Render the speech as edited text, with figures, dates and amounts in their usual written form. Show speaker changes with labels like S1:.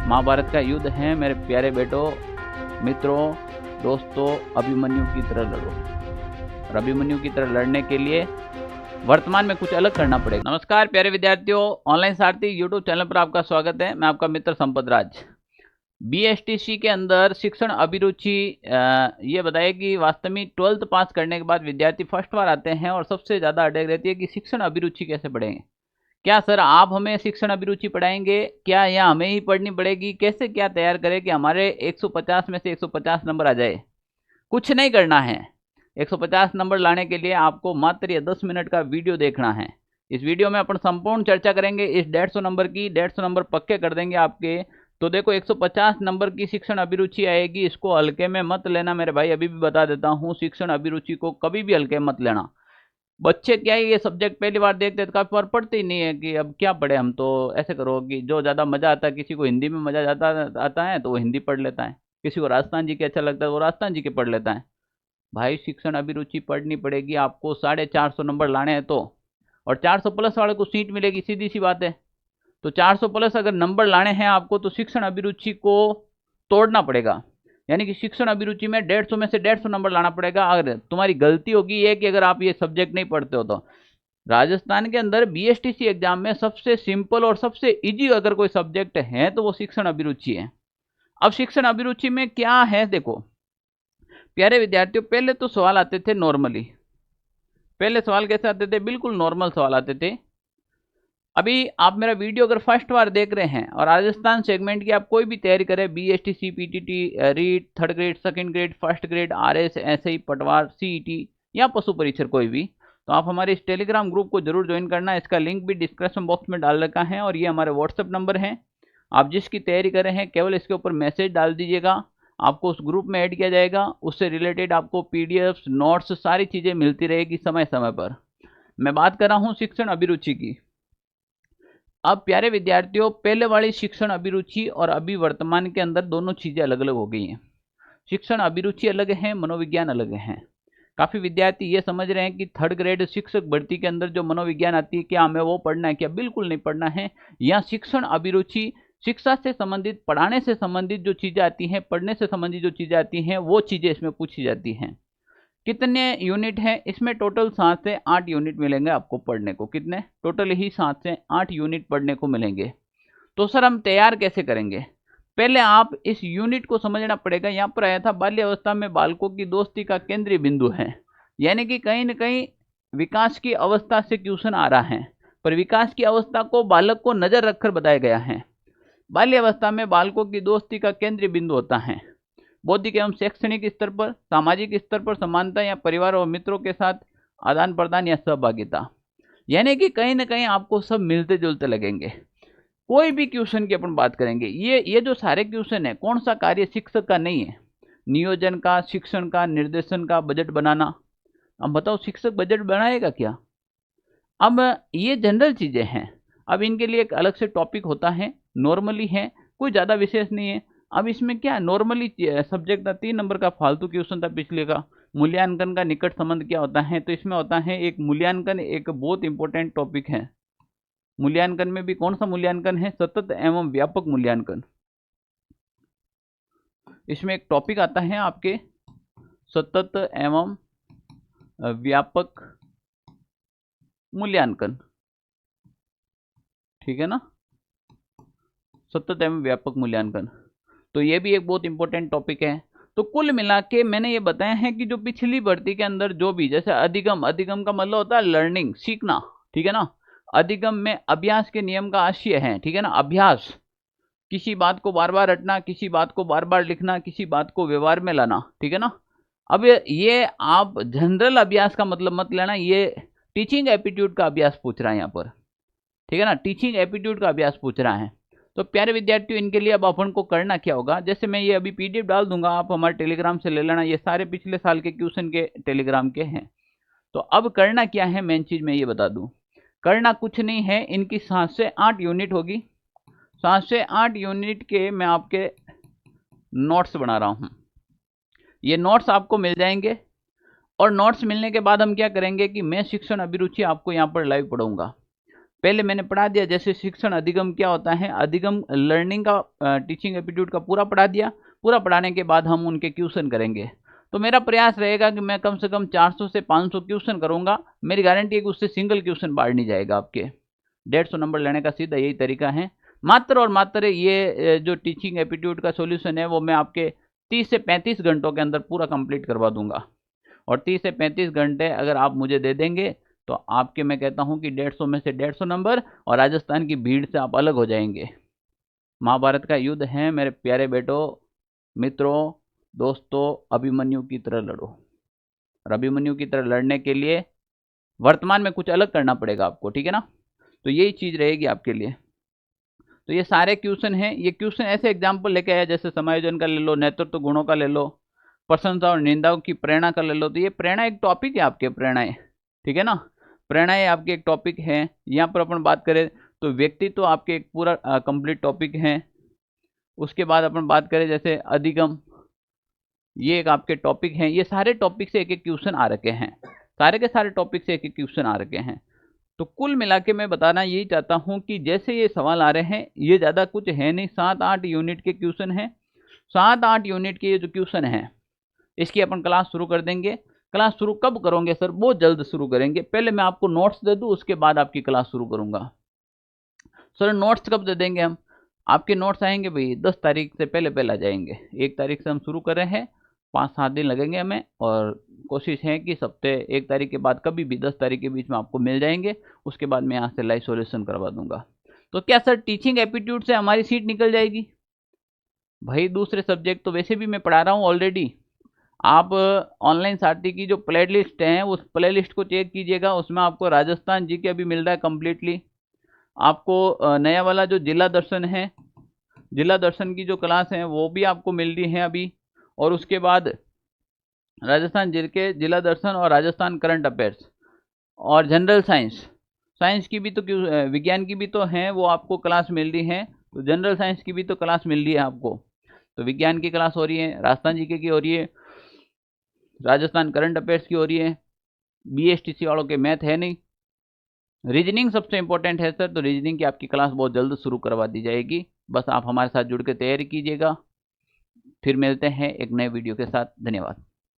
S1: महाभारत का युद्ध है मेरे प्यारे बेटों, मित्रों, दोस्तों। अभिमन्यु की तरह लड़ो और अभिमन्यु की तरह लड़ने के लिए वर्तमान में कुछ अलग करना पड़ेगा। नमस्कार प्यारे विद्यार्थियों, ऑनलाइन सारथी यूट्यूब चैनल पर आपका स्वागत है। मैं आपका मित्र संपत राज। बीएसटीसी के अंदर शिक्षण अभिरुचि ये बताइए कि वास्तव में 12th पास करने के बाद विद्यार्थी फर्स्ट बार आते हैं और सबसे ज़्यादा अटैक रहती है कि शिक्षण अभिरुचि कैसे पढ़ेंगे। क्या सर आप हमें शिक्षण अभिरुचि पढ़ाएंगे क्या, या हमें ही पढ़नी पड़ेगी? कैसे क्या तैयार करें कि हमारे 150 में से 150 नंबर आ जाए? कुछ नहीं करना है। 150 नंबर लाने के लिए आपको मात्र ये 10 मिनट का वीडियो देखना है। इस वीडियो में अपन संपूर्ण चर्चा करेंगे इस 150 नंबर की। 150 नंबर पक्के कर देंगे आपके। तो देखो 150 नंबर की शिक्षण अभिरुचि आएगी, इसको हल्के में मत लेना मेरे भाई। अभी भी बता देता हूँ, शिक्षण अभिरुचि को कभी भी हल्के मत लेना। बच्चे क्या है, ये सब्जेक्ट पहली बार देखते तो काफी बार पढ़ते ही नहीं है कि अब क्या पढ़े हम। तो ऐसे करो कि जो ज़्यादा मज़ा आता है, किसी को हिंदी में मज़ा आता है तो वो हिंदी पढ़ लेता है, किसी को राजस्थान जी के अच्छा लगता है वो राजस्थान जी के पढ़ लेता है। भाई शिक्षण अभिरुचि पढ़नी पड़ेगी आपको। 450 नंबर लाने हैं तो, और 400 प्लस वाले को सीट मिलेगी, सीधी सी बात है। तो 400 प्लस अगर नंबर लाने हैं आपको तो शिक्षण अभिरुचि को तोड़ना पड़ेगा। यानी कि शिक्षण अभिरुचि में 150 में से 150 नंबर लाना पड़ेगा। अगर तुम्हारी गलती होगी ये कि अगर आप ये सब्जेक्ट नहीं पढ़ते हो तो राजस्थान के अंदर बीएसटीसी एग्जाम में सबसे सिंपल और सबसे इजी अगर कोई सब्जेक्ट है तो वो शिक्षण अभिरुचि है। अब शिक्षण अभिरुचि में क्या है, देखो प्यारे विद्यार्थियों, पहले तो सवाल आते थे नॉर्मली। पहले सवाल कैसे आते थे? बिल्कुल नॉर्मल सवाल आते थे। अभी आप मेरा वीडियो अगर फर्स्ट बार देख रहे हैं और राजस्थान सेगमेंट की आप कोई भी तैयारी करें, BSTC, PTT, REET, third grade, second grade, first grade, RS, SI, पटवार, सीईटी या पशु परीक्षर कोई भी, तो आप हमारे इस टेलीग्राम ग्रुप को जरूर ज्वाइन करना। इसका लिंक भी डिस्क्रिप्शन बॉक्स में डाल रखा है और ये हमारे व्हाट्सएप नंबर है। आप जिसकी तैयारी कर रहे हैं केवल इसके ऊपर मैसेज डाल दीजिएगा, आपको उस ग्रुप में ऐड किया जाएगा। उससे रिलेटेड आपको पीडीएफ, नोट्स, सारी चीज़ें मिलती रहेगी समय समय पर। मैं बात कर रहा हूँ शिक्षण अभिरुचि की। अब प्यारे विद्यार्थियों, पहले वाली शिक्षण अभिरुचि और अभी वर्तमान के अंदर दोनों चीज़ें अलग अलग हो गई हैं। शिक्षण अभिरुचि अलग है, मनोविज्ञान अलग है। काफ़ी विद्यार्थी ये समझ रहे हैं कि थर्ड ग्रेड शिक्षक भर्ती के अंदर जो मनोविज्ञान आती है, क्या हमें वो पढ़ना है? क्या बिल्कुल नहीं पढ़ना है। या शिक्षण अभिरुचि शिक्षा से संबंधित, पढ़ाने से संबंधित जो चीज़ें आती हैं, पढ़ने से संबंधित जो चीज़ें आती हैं, वो चीज़ें इसमें पूछी जाती हैं। कितने यूनिट हैं इसमें? टोटल 7 से 8 यूनिट मिलेंगे आपको पढ़ने को। कितने? टोटल ही 7 से 8 यूनिट पढ़ने को मिलेंगे। तो सर हम तैयार कैसे करेंगे? पहले आप इस यूनिट को समझना पड़ेगा। यहाँ पर आया था बाल्यावस्था में बालकों की दोस्ती का केंद्रीय बिंदु है। यानी कि कहीं ना कहीं विकास की अवस्था से क्वेश्चन आ रहा है, पर विकास की अवस्था को बालक को नजर रखकर बताया गया है। बाल्यावस्था में बालकों की दोस्ती का केंद्रीय बिंदु होता है बौद्धिक एवं शैक्षणिक स्तर पर, सामाजिक स्तर पर समानता या परिवार और मित्रों के साथ आदान प्रदान या सहभागिता। यानी कि कहीं ना कहीं आपको सब मिलते जुलते लगेंगे। कोई भी क्वेश्चन की अपन बात करेंगे, ये जो सारे क्वेश्चन है, कौन सा कार्य शिक्षक का नहीं है? नियोजन का, शिक्षण का, निर्देशन का, बजट बनाना। अब बताओ शिक्षक बजट बनाएगा क्या? अब ये जनरल चीजें हैं। अब इनके लिए एक अलग से टॉपिक होता है, नॉर्मली है, कोई ज़्यादा विशेष नहीं है। अब इसमें क्या नॉर्मली सब्जेक्ट था, 3 नंबर का फालतू क्वेश्चन था पिछले का, मूल्यांकन का निकट संबंध क्या होता है। तो इसमें होता है एक मूल्यांकन, एक बहुत इंपॉर्टेंट टॉपिक है। मूल्यांकन में भी कौन सा मूल्यांकन है? सतत एवं व्यापक मूल्यांकन। इसमें एक टॉपिक आता है आपके सतत एवं व्यापक मूल्यांकन, ठीक है ना, सतत एवं व्यापक मूल्यांकन। तो ये भी एक बहुत इंपॉर्टेंट टॉपिक है। तो कुल मिला के मैंने ये बताया है कि जो पिछली भर्ती के अंदर जो भी, जैसे अधिगम, अधिगम का मतलब होता है लर्निंग, सीखना, ठीक है ना। अधिगम में अभ्यास के नियम का आशय है, ठीक है ना। अभ्यास, किसी बात को बार बार रटना, किसी बात को बार बार लिखना, किसी बात को व्यवहार में लाना, ठीक है ना। अब ये आप जनरल अभ्यास का मतलब मत लेना, ये टीचिंग एप्टीट्यूड का अभ्यास पूछ रहा है यहाँ पर, ठीक है ना। टीचिंग एप्टीट्यूड का अभ्यास पूछ रहा है। तो प्यारे विद्यार्थियों, इनके लिए अब अपन को करना क्या होगा? जैसे मैं ये अभी पीडीएफ डाल दूंगा, आप हमारे टेलीग्राम से ले लेना। ये सारे पिछले साल के क्वेश्चन के टेलीग्राम के हैं। तो अब करना क्या है, मेन चीज मैं ये बता दूं। करना कुछ नहीं है, इनकी 7 से 8 यूनिट होगी। 7 से 8 यूनिट के मैं आपके नोट्स बना रहा हूँ। ये नोट्स आपको मिल जाएंगे और नोट्स मिलने के बाद हम क्या करेंगे कि मैं शिक्षण अभिरुचि आपको यहाँ पर लाइव पढ़ाऊंगा। पहले मैंने पढ़ा दिया, जैसे शिक्षण अधिगम क्या होता है, अधिगम लर्निंग का टीचिंग एप्टीट्यूड का पूरा पढ़ा दिया। पूरा पढ़ाने के बाद हम उनके क्वेश्चन करेंगे। तो मेरा प्रयास रहेगा कि मैं कम से कम 400 से 500 क्वेश्चन करूंगा। मेरी गारंटी है कि उससे सिंगल क्वेश्चन बाहर नहीं जाएगा। आपके 150 नंबर लेने का सीधा यही तरीका है। मात्र और मात्र ये जो टीचिंग एप्टीट्यूड का सॉल्यूशन है वो मैं आपके 30 से 35 घंटों के अंदर पूरा कंप्लीट करवा दूंगा। और 30 से 35 घंटे अगर आप मुझे दे देंगे तो आपके, मैं कहता हूं कि 150 में से 150 नंबर और राजस्थान की भीड़ से आप अलग हो जाएंगे। महाभारत का युद्ध है मेरे प्यारे बेटों, मित्रों, दोस्तों, अभिमन्यु की तरह लड़ो। और अभिमन्यु की तरह लड़ने के लिए वर्तमान में कुछ अलग करना पड़ेगा आपको, ठीक है ना। तो यही चीज रहेगी आपके लिए। तो ये सारे क्वेश्चन हैं। ये क्वेश्चन ऐसे एग्जाम्पल लेके आया, जैसे समायोजन का ले लो, नेतृत्व गुणों का ले लो, प्रशंसा और निंदाओं की प्रेरणा का ले लो। तो ये प्रेरणा एक टॉपिक है आपके, प्रेरणाएं, ठीक है ना। प्रेरणाएं आपके एक टॉपिक है। यहाँ पर अपन बात करें तो व्यक्तित्व तो आपके एक पूरा कंप्लीट टॉपिक है। उसके बाद अपन बात करें जैसे अधिगम, ये एक आपके टॉपिक हैं। ये सारे टॉपिक से एक एक क्वेश्चन आ रखे हैं, सारे के सारे टॉपिक से एक एक क्वेश्चन आ रखे हैं। तो कुल मिला के मैं बताना यही चाहता हूं कि जैसे ये सवाल आ रहे हैं ये ज़्यादा कुछ है नहीं, 7-8 यूनिट के क्वेश्चन हैं। 7-8 यूनिट के ये जो क्वेश्चन हैं इसकी अपन क्लास शुरू कर देंगे। क्लास शुरू कब करोगे सर? बहुत जल्द शुरू करेंगे। पहले मैं आपको नोट्स दे दूं, उसके बाद आपकी क्लास शुरू करूंगा। सर नोट्स कब दे देंगे हम? आपके नोट्स आएंगे भाई 10 तारीख से पहले पहले आ जाएंगे। 1 तारीख से हम शुरू कर रहे हैं, 5-7 दिन लगेंगे हमें, और कोशिश है कि सप्ते 1 तारीख के बाद कभी भी 10 तारीख के बीच में आपको मिल जाएंगे। उसके बाद मैं यहाँ से लाइव सॉल्यूशन करवा दूंगा। तो क्या सर टीचिंग एप्टीट्यूड से हमारी सीट निकल जाएगी? भाई दूसरे सब्जेक्ट तो वैसे भी मैं पढ़ा रहा हूँ ऑलरेडी। आप ऑनलाइन सारथी की जो प्ले लिस्ट है उस प्ले लिस्ट को चेक कीजिएगा, उसमें आपको राजस्थान जी के अभी मिल रहा है कम्प्लीटली। आपको नया वाला जो जिला दर्शन है, जिला दर्शन की जो क्लास है वो भी आपको मिल रही है अभी। और उसके बाद राजस्थान जी के जिला दर्शन और राजस्थान करंट अफेयर्स और जनरल साइंस, साइंस की भी तो विज्ञान की भी तो है, वो आपको क्लास मिल रही है। तो जनरल साइंस की भी तो क्लास मिल रही है आपको। तो विज्ञान की क्लास हो रही है, राजस्थान जीके की हो रही है, राजस्थान करंट अफेयर्स की हो रही है। BSTC वालों के मैथ है नहीं। रीजनिंग सबसे इंपॉर्टेंट है सर, तो रीजनिंग की आपकी क्लास बहुत जल्द शुरू करवा दी जाएगी। बस आप हमारे साथ जुड़ के तैयारी कीजिएगा। फिर मिलते हैं एक नए वीडियो के साथ। धन्यवाद।